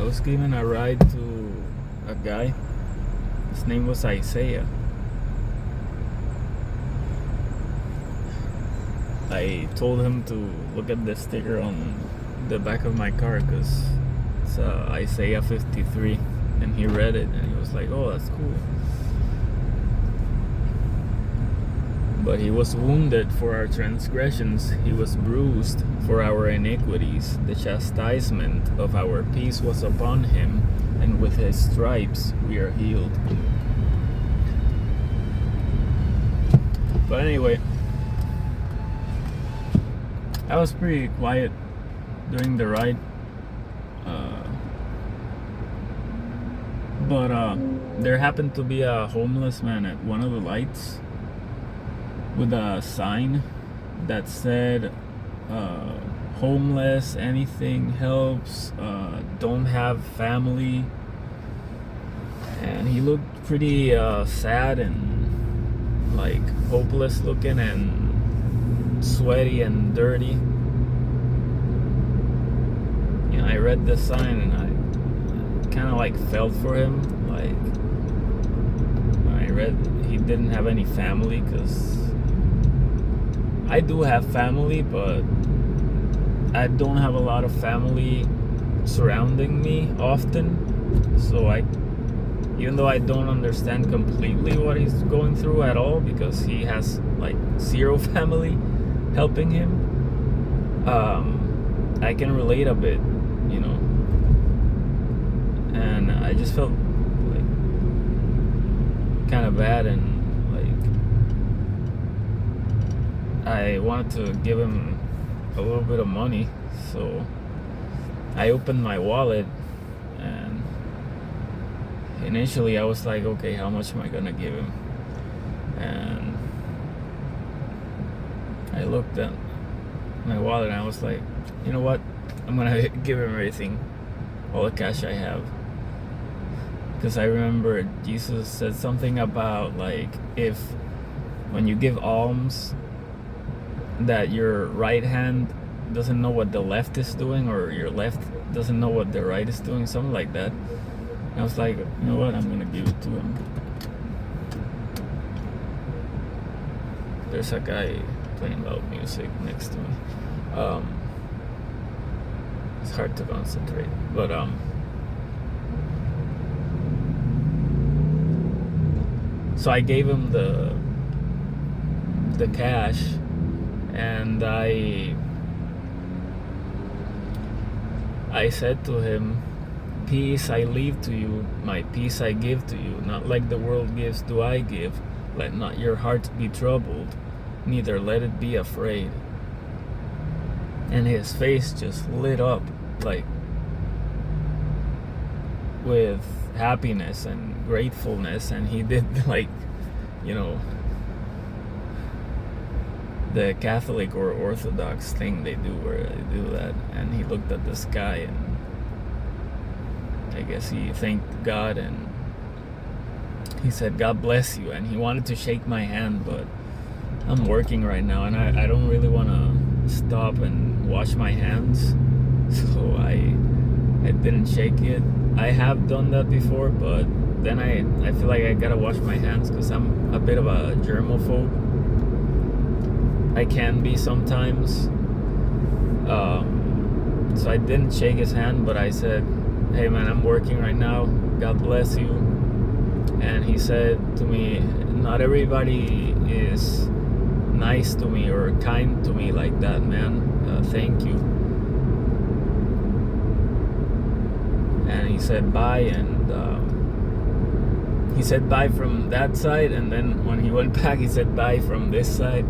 I was given a ride to a guy. His name was Isaiah. I told him to look at the sticker on the back of my car because it's Isaiah 53, and he read it and he was like, "Oh, that's cool." But he was wounded for our transgressions, he was bruised for our iniquities. The chastisement of our peace was upon him, and with his stripes we are healed. But anyway, I was pretty quiet during the ride. But there happened to be a homeless man at one of the lights with a sign that said, homeless, anything helps, don't have family. And he looked pretty sad and like hopeless looking and sweaty and dirty. You know, I read the sign and I kind of like felt for him. Like, when I read he didn't have any family, because I do have family, but I don't have a lot of family surrounding me often. So even though I don't understand completely what he's going through at all, because he has like zero family helping him, I can relate a bit, you know. And I just felt like kind of bad, and I wanted to give him a little bit of money. So I opened my wallet, and initially I was like, okay, how much am I gonna give him? And I looked at my wallet and I was like, you know what, I'm gonna give him everything, all the cash I have. Because I remember Jesus said something about like, if when you give alms, that your right hand doesn't know what the left is doing, or your left doesn't know what the right is doing, something like that. And I was like, you know what, I'm gonna give it to him. There's a guy playing loud music next to me. It's hard to concentrate, but so I gave him the cash, and I said to him, peace I leave to you, my peace I give to you. Not like the world gives do I give. Let not your heart be troubled, neither let it be afraid. And his face just lit up like with happiness and gratefulness, and he did like, you know, the Catholic or Orthodox thing they do, where they do that, and he looked at the sky, and I guess he thanked God, and he said, God bless you. And he wanted to shake my hand, but I'm working right now, and I don't really want to stop and wash my hands, so I didn't shake it. I have done that before, but then I feel like I gotta wash my hands because I'm a bit of a germaphobe. I can be sometimes. So I didn't shake his hand, but I said, hey man, I'm working right now, God bless you. And he said to me, not everybody is nice to me or kind to me like that, man. Thank you. And he said bye, and he said bye from that side, and then when he went back, he said bye from this side.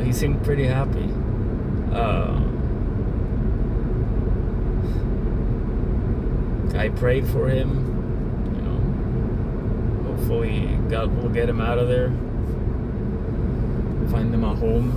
He seemed pretty happy. I prayed for him, you know. Hopefully God will get him out of there, find him a home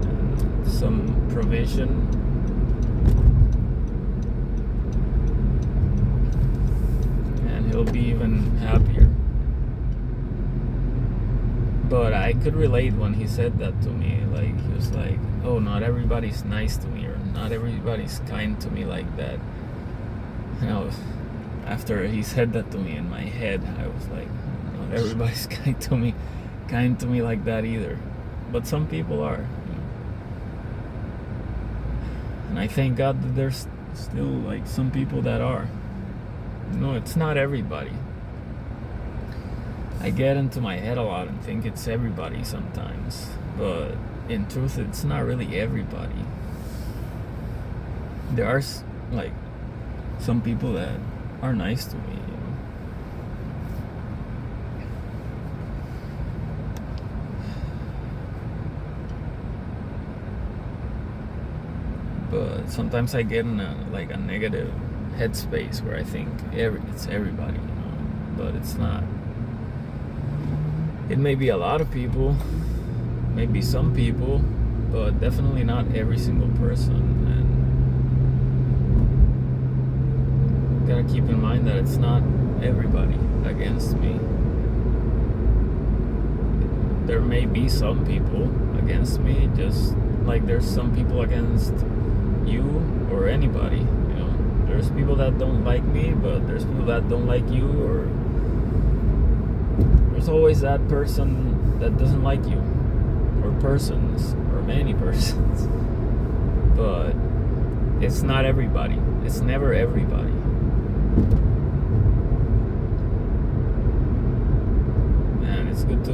and some provision. And he'll be even happier. But I could relate when he said that to me. Like, he was like, oh, not everybody's nice to me, or not everybody's kind to me like that. And after he said that to me in my head, I was like, not everybody's kind to me like that either. But some people are. And I thank God that there's still like some people that are. It's not everybody. I get into my head a lot and think it's everybody sometimes, but in truth, it's not really everybody. There are like some people that are nice to me, But sometimes I get in a negative headspace where I think it's everybody, but it's not. It may be a lot of people, maybe some people, but definitely not every single person. And gotta keep in mind that it's not everybody against me. There may be some people against me, just like there's some people against you or anybody. There's people that don't like me, but there's people that don't like you, or there's always that person that doesn't like you, or persons, or many persons. But it's not everybody. It's never everybody. And it's good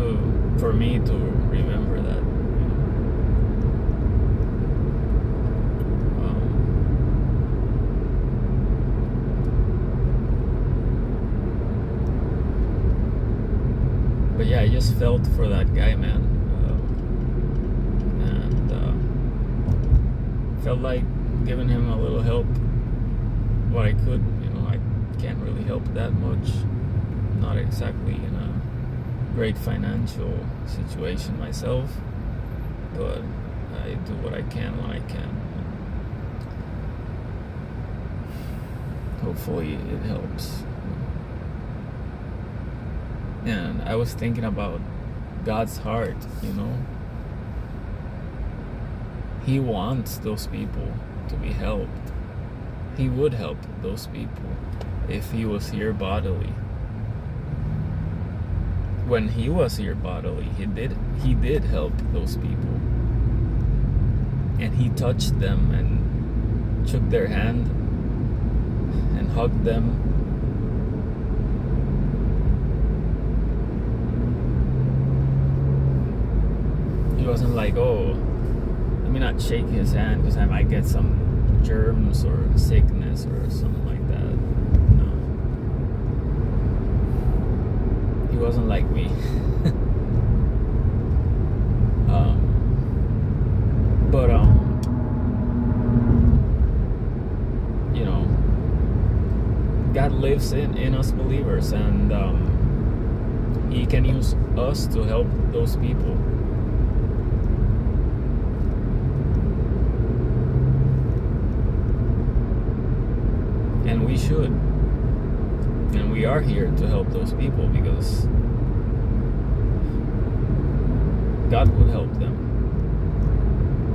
for me to remember that. But yeah, I just felt for that guy, man, and felt like giving him a little help, what I could. I can't really help that much. Not exactly in a great financial situation myself, but I do what I can when I can. Hopefully it helps. And I was thinking about God's heart, He wants those people to be helped. He would help those people if He was here bodily. When He was here bodily, He did help those people. And He touched them and shook their hand and hugged them. He wasn't like, let me not shake his hand because I might get some germs or sickness or something like that. No. He wasn't like me. But God lives in us believers, and He can use us to help those people. And we should. And we are here to help those people because God would help them.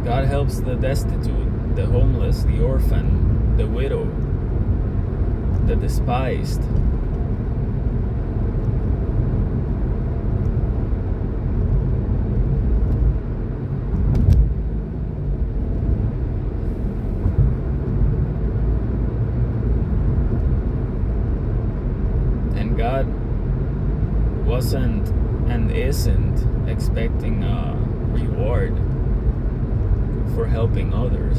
God helps the destitute, the homeless, the orphan, the widow, the despised. And God wasn't and isn't expecting a reward for helping others.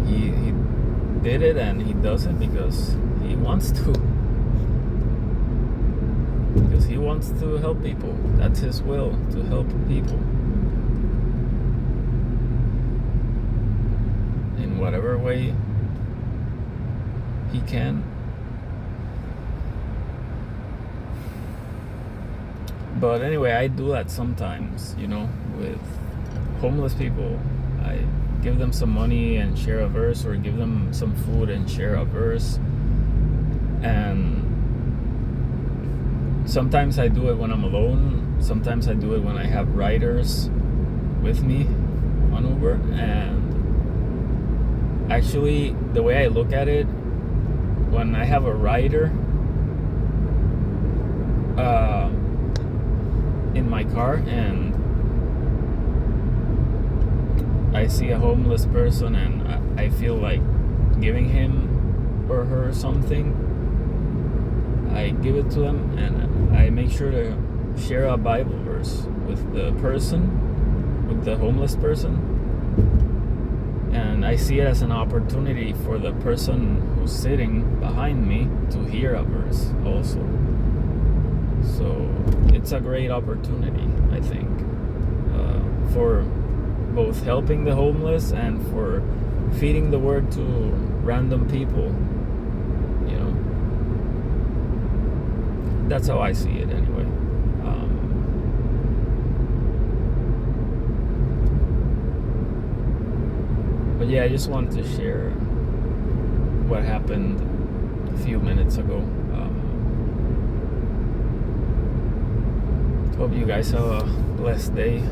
He did it, and He does it because He wants to. Because He wants to help people. That's His will, to help people. In whatever way He can. But anyway, I do that sometimes, with homeless people. I give them some money and share a verse, or give them some food and share a verse. And sometimes I do it when I'm alone. Sometimes I do it when I have riders with me on Uber. And actually, the way I look at it, when I have a rider in my car and I see a homeless person and I feel like giving him or her something, I give it to them and I make sure to share a Bible verse with the person, with the homeless person. And I see it as an opportunity for the person who's sitting behind me to hear a verse also. So it's a great opportunity, I think, for both helping the homeless and for feeding the word to random people. You know, that's how I see it anyway. But yeah, I just wanted to share what happened a few minutes ago. Hope you guys have a blessed day.